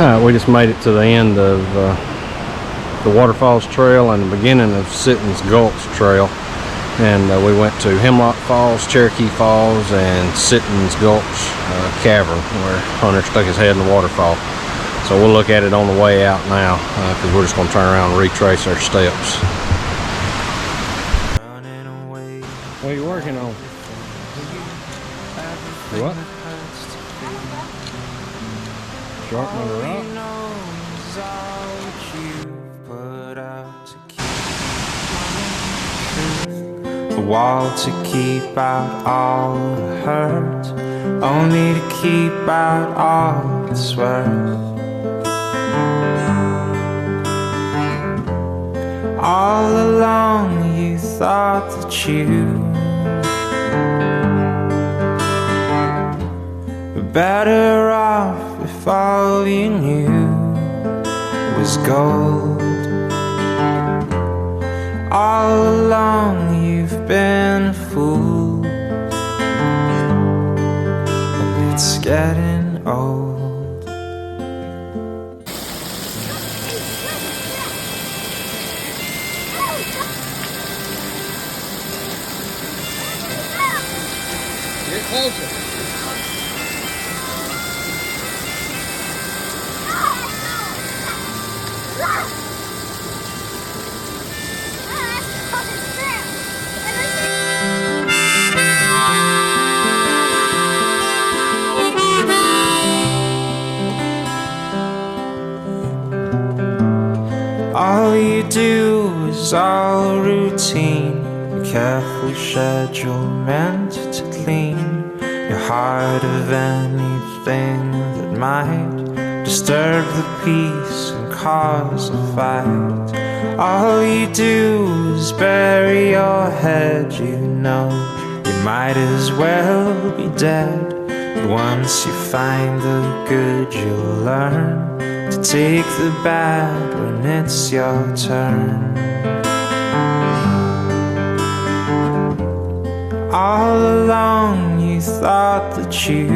We just made it to the end of the Waterfalls Trail and the beginning of Sitton's Gulch Trail. And we went to Hemlock Falls, Cherokee Falls, and Sitton's Gulch Cavern, where Hunter stuck his head in the waterfall. So we'll look at it on the way out now, because we're just going to turn around and retrace our steps. What are you working on? What? Sharpening the rock? A wall to keep out all the hurt, only to keep out all that's worth. All along you thought that you were better off if all you knew was gold. All along you've been a fool, and it's getting old. Get closer. All you do is all routine, a careful schedule meant to clean your heart of anything that might disturb the peace and cause a fight. All you do is bury your head, you know you might as well be dead. But once you find the good, you'll learn to take the bad when it's your turn. All along you thought that you